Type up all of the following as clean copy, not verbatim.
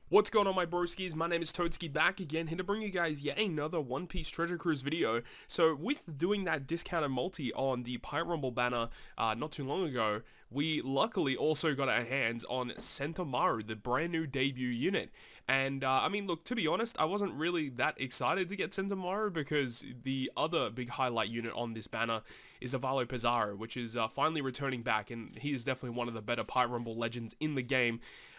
What's going on, my broskiis? My name is Toadski, back again, here to bring you guys yet another One Piece Treasure Cruise video. So with doing that discounted multi on the Pirate Rumble banner not too long ago, we luckily also got our hands on Sentomaru, the brand new debut unit. And I mean, look, to be honest, I wasn't really that excited to get Sentomaru because the other big highlight unit on this banner is Avalo Pizarro, which is finally returning back, and he is definitely one of the better Pirate Rumble legends in the game.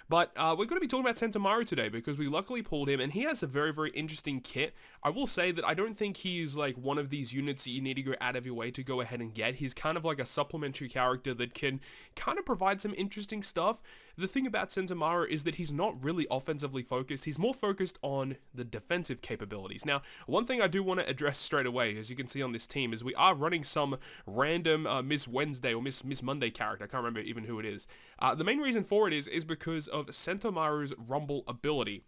But we're going to be talking about Sentomaru today because we luckily pulled him, and he has a very, very interesting kit. I will say that I don't think he's like one of these units that you need to go out of your way to go ahead and get. He's kind of like a supplementary character that can kind of provide some interesting stuff. The thing about Sentomaru is that he's not really offensively focused. He's more focused on the defensive capabilities. Now, one thing I do want to address straight away, as you can see on this team, is we are running some random Miss Wednesday or Miss Monday character. I can't remember even who it is. The main reason for it is because of Sentomaru's Rumble ability.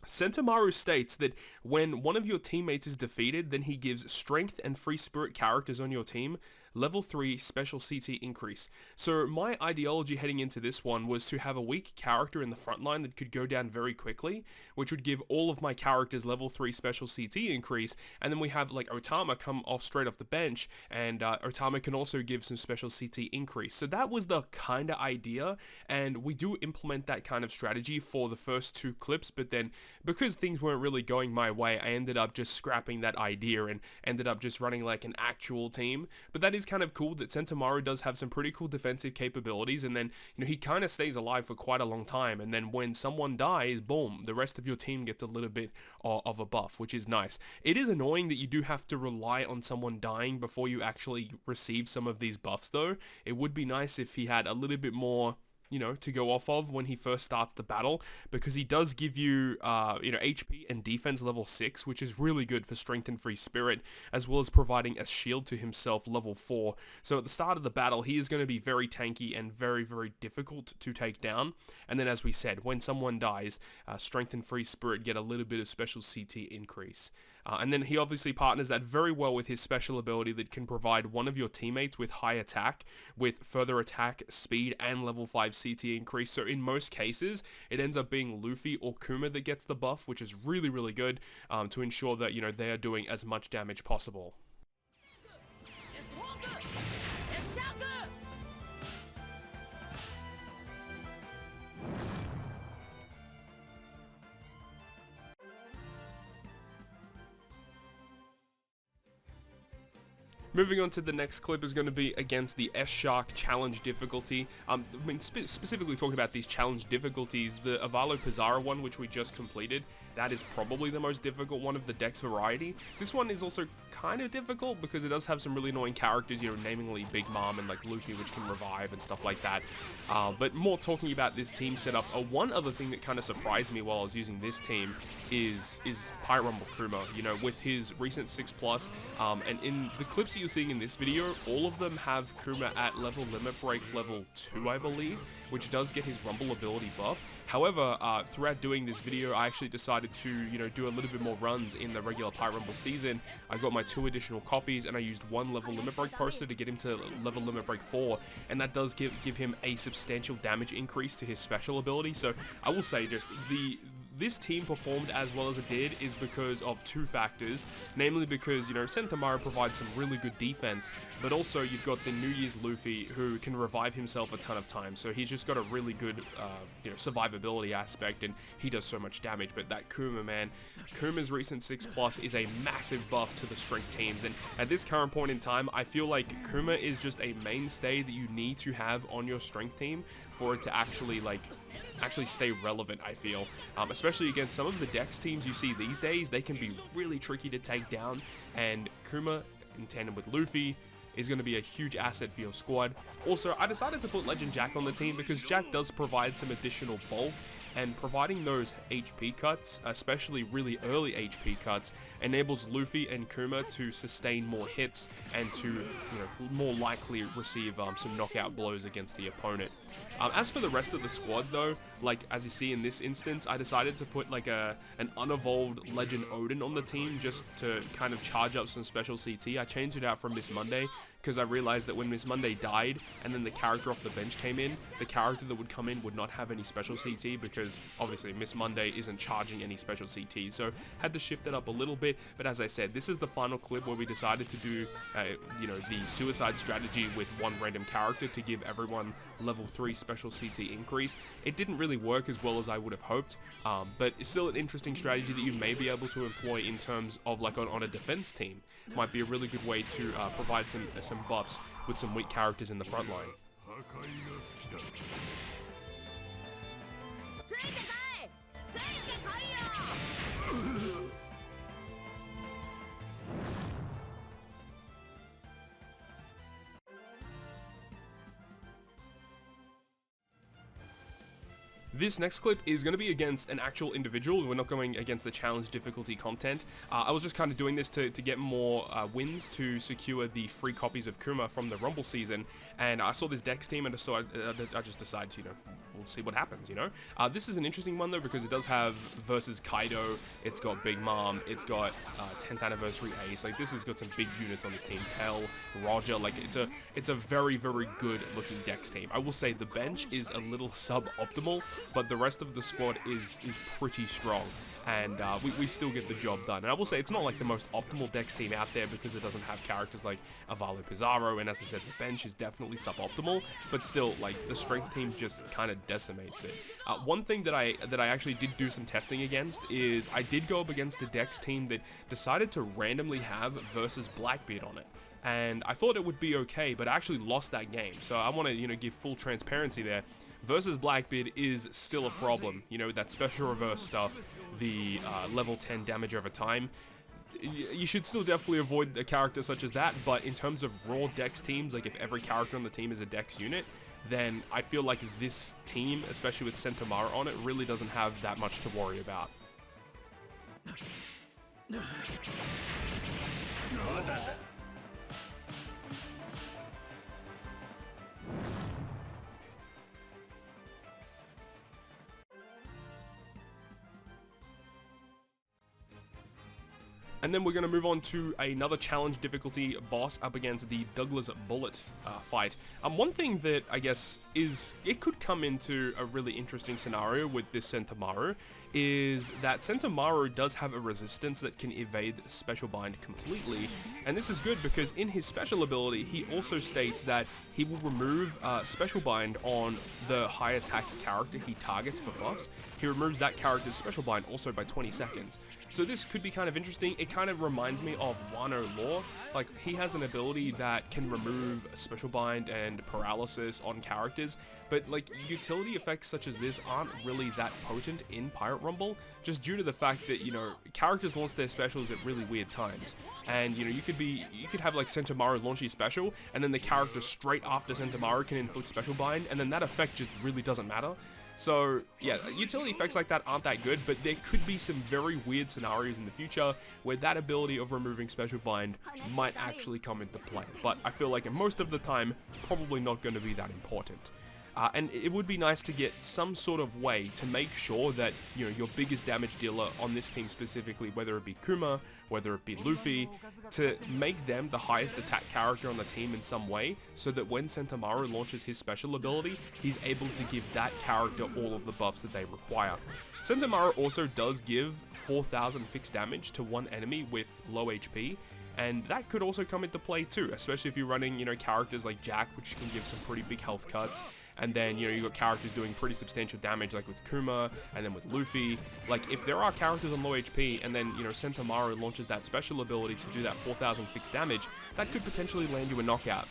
Sentomaru states that when one of your teammates is defeated, then he gives strength and free spirit characters on your team level 3 special CT increase. So my ideology heading into this one was to have a weak character in the front line that could go down very quickly, which would give all of my characters level 3 special CT increase, and then we have like Otama come off straight off the bench, and Otama can also give some special CT increase. So that was the kind of idea, and we do implement that kind of strategy for the first two clips, but then because things weren't really going my way, I ended up just scrapping that idea and ended up just running like an actual team. But that is kind of cool that Sentomaru does have some pretty cool defensive capabilities, and then he kind of stays alive for quite a long time, and then when someone dies, boom, the rest of your team gets a little bit of a buff, which is nice. It is annoying that you do have to rely on someone dying before you actually receive some of these buffs though. It would be nice if he had a little bit more to go off of when he first starts the battle, because he does give you, HP and defense level 6, which is really good for strength and free spirit, as well as providing a shield to himself level 4. So at the start of the battle, he is going to be very tanky and very, very difficult to take down. And then, as we said, when someone dies, strength and free spirit get a little bit of special CT increase. And then he obviously partners that very well with his special ability that can provide one of your teammates with high attack, with further attack, speed, and level 5 CT increase. So in most cases, it ends up being Luffy or Kuma that gets the buff, which is really, really good to ensure that, they are doing as much damage possible. Moving on to the next clip is going to be against the S-Shark challenge difficulty. Specifically talking about these challenge difficulties, the Avalo Pizarro one, which we just completed, that is probably the most difficult one of the DEX variety. This one is also kind of difficult because it does have some really annoying characters, namely Big Mom and like Luffy, which can revive and stuff like that. But more talking about this team setup, one other thing that kind of surprised me while I was using this team is Pirate Rumble Kuma, with his recent 6+, and in the clips that you're seeing in this video, all of them have Kuma at level limit break level 2, I believe, which does get his Rumble ability buff. However, throughout doing this video, I actually decided to, do a little bit more runs in the regular Pirate Rumble season. I got my 2 additional copies, and I used 1 level limit break poster to get him to level limit break 4, and that does give him a substantial damage increase to his special ability. So I will say, just this team performed as well as it did is because of 2 factors, namely because, Sentomaru provides some really good defense, but also you've got the New Year's Luffy who can revive himself a ton of times, so he's just got a really good, survivability aspect, and he does so much damage. But that Kuma, man, Kuma's recent 6+ is a massive buff to the strength teams, and at this current point in time, I feel like Kuma is just a mainstay that you need to have on your strength team for it to actually stay relevant, I feel. Especially against some of the DEX teams you see these days, they can be really tricky to take down, and Kuma, in tandem with Luffy, is going to be a huge asset for your squad. Also, I decided to put Legend Jack on the team because Jack does provide some additional bulk, and providing those HP cuts, especially really early HP cuts, enables Luffy and Kuma to sustain more hits and to more likely receive some knockout blows against the opponent. As for the rest of the squad though, like as you see in this instance, I decided to put like an unevolved Legend Odin on the team just to kind of charge up some special CT. I changed it out from Miss Monday because I realized that when Miss Monday died and then the character off the bench came in, the character that would come in would not have any special CT because obviously Miss Monday isn't charging any special CT. So had to shift it up a little bit. But as I said, this is the final clip where we decided to do, you know, the suicide strategy with one random character to give everyone level 3 special CT increase. It didn't really work as well as I would have hoped, but it's still an interesting strategy that you may be able to employ in terms of like on a defense team. Might be a really good way to provide some buffs with some weak characters in the front line. This next clip is going to be against an actual individual. We're not going against the challenge difficulty content. I was just kind of doing this to get more wins to secure the free copies of Kuma from the Rumble season. And I saw this DEX team and I just decided, you know, we'll see what happens, you know. This is an interesting one though because it does have versus Kaido, it's got Big Mom, it's got 10th anniversary Ace. Like this has got some big units on this team. Pell, Roger, like it's a very, very good looking DEX team. I will say the bench is a little suboptimal, but the rest of the squad is pretty strong, and we still get the job done. And I will say it's not like the most optimal DEX team out there because it doesn't have characters like Avalo Pizarro, and as I said, the bench is definitely suboptimal, but still, like, the strength team just kind of decimates it. One thing that I actually did do some testing against is I did go up against a DEX team that decided to randomly have versus Blackbeard on it. And I thought it would be okay, but I actually lost that game. So I want to, you know, give full transparency there. Versus Blackbeard is still a problem. You know, that special reverse stuff, the level 10 damage over time. You should still definitely avoid a character such as that, but in terms of raw DEX teams, like if every character on the team is a DEX unit, then I feel like this team, especially with Sentomaru on it, really doesn't have that much to worry about. And then we're going to move on to another challenge difficulty boss up against the Douglas Bullet fight. One thing that I guess is, it could come into a really interesting scenario with this Sentomaru, is that Sentomaru does have a resistance that can evade Special Bind completely, and this is good because in his special ability he also states that he will remove Special Bind on the high attack character he targets for buffs. He removes that character's Special Bind also by 20 seconds. So this could be kind of interesting. It kind of reminds me of Wano Law. Like, he has an ability that can remove Special Bind and paralysis on characters, but like utility effects such as this aren't really that potent in Pirate Rumble, just due to the fact that, you know, characters launch their specials at really weird times. And, you know, you could have like Sentomaru launch his special, and then the character straight after Sentomaru can inflict Special Bind, and then that effect just really doesn't matter. So, yeah, utility effects like that aren't that good, but there could be some very weird scenarios in the future where that ability of removing Special Bind might actually come into play. But I feel like most of the time, probably not going to be that important. And it would be nice to get some sort of way to make sure that, you know, your biggest damage dealer on this team specifically, whether it be Kuma, whether it be Luffy, to make them the highest attack character on the team in some way, so that when Sentomaru launches his special ability, he's able to give that character all of the buffs that they require. Sentomaru also does give 4,000 fixed damage to one enemy with low HP, and that could also come into play too, especially if you're running, you know, characters like Jack, which can give some pretty big health cuts. And then, you know, you've got characters doing pretty substantial damage, like with Kuma, and then with Luffy. Like, if there are characters on low HP, and then, you know, Sentomaru launches that special ability to do that 4,000 fixed damage, that could potentially land you a knockout.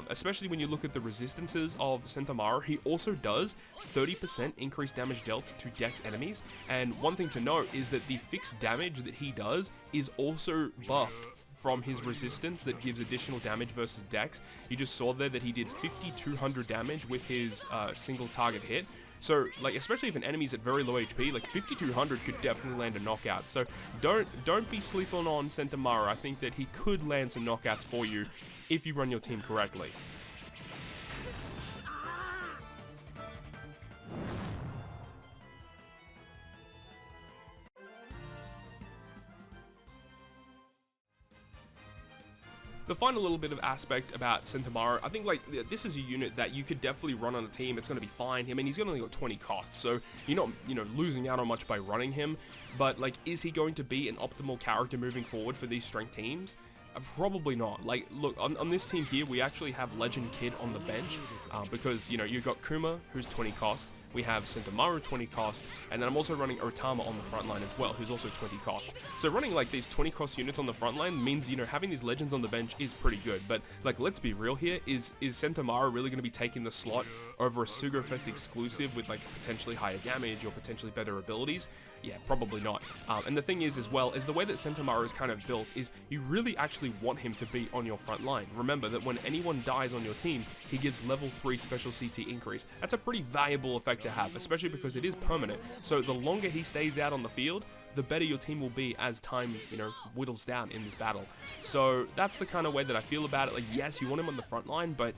Especially when you look at the resistances of Sentomaru, he also does 30% increased damage dealt to Dex enemies. And one thing to note is that the fixed damage that he does is also buffed from his resistance that gives additional damage versus Dex. You just saw there that he did 5,200 damage with his single target hit. So, like, especially if an enemy's at very low HP, like 5,200 could definitely land a knockout. So don't be sleeping on Sentomaru. I think that he could land some knockouts for you if you run your team correctly. the final little bit of aspect about Sentomaru, I think like this is a unit that you could definitely run on a team. It's going to be fine. I mean, he's only got 20 costs, so you're not, you know, losing out on much by running him. But like, is he going to be an optimal character moving forward for these strength teams? Probably not. Like, look, on this team here, we actually have Legend Kid on the bench, because, you know, you've got Kuma, who's 20 cost, we have Sentomaru 20 cost, and then I'm also running Otama on the front line as well, who's also 20 cost. So running like these 20 cost units on the front line means, you know, having these legends on the bench is pretty good. But like, let's be real here, is Sentomaru really going to be taking the slot over a Sugofest exclusive with like potentially higher damage or potentially better abilities? Yeah, probably not. And the thing is as well, is the way that Sentomaru is kind of built is you really actually want him to be on your front line. Remember that when anyone dies on your team, he gives level 3 special CT increase. That's a pretty valuable effect to have, especially because it is permanent. So the longer he stays out on the field, the better your team will be as time, you know, whittles down in this battle. So that's the kind of way that I feel about it. Like, yes, you want him on the front line, but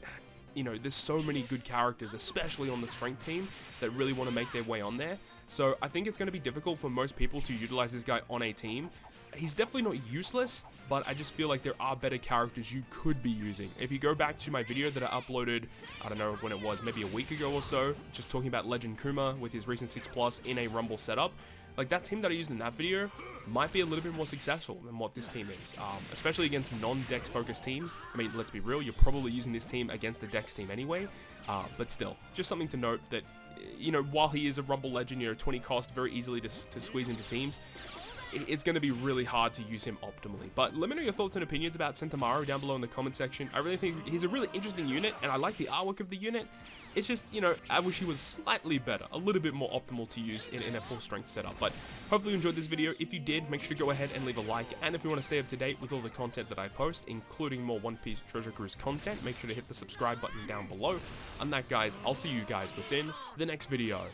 you know, there's so many good characters, especially on the strength team, that really want to make their way on there. So I think it's going to be difficult for most people to utilize this guy on a team. He's definitely not useless, but I just feel like there are better characters you could be using. If you go back to my video that I uploaded, I don't know when it was, maybe a week ago or so, just talking about Legend Kuma with his recent 6+ in a Rumble setup, like that team that I used in that video might be a little bit more successful than what this team is, especially against non-Dex focused teams. I mean, let's be real, you're probably using this team against the Dex team anyway, but still, just something to note that, you know, while he is a Rumble legend, you know, 20 cost, very easily to squeeze into teams, it's going to be really hard to use him optimally. But let me know your thoughts and opinions about Sentomaru down below in the comment section. I really think he's a really interesting unit, and I like the artwork of the unit. It's just, you know, I wish he was slightly better, a little bit more optimal to use in a full strength setup. But hopefully you enjoyed this video. If you did, make sure to go ahead and leave a like. And if you want to stay up to date with all the content that I post, including more One Piece Treasure Cruise content, make sure to hit the subscribe button down below. And that, guys, I'll see you guys within the next video.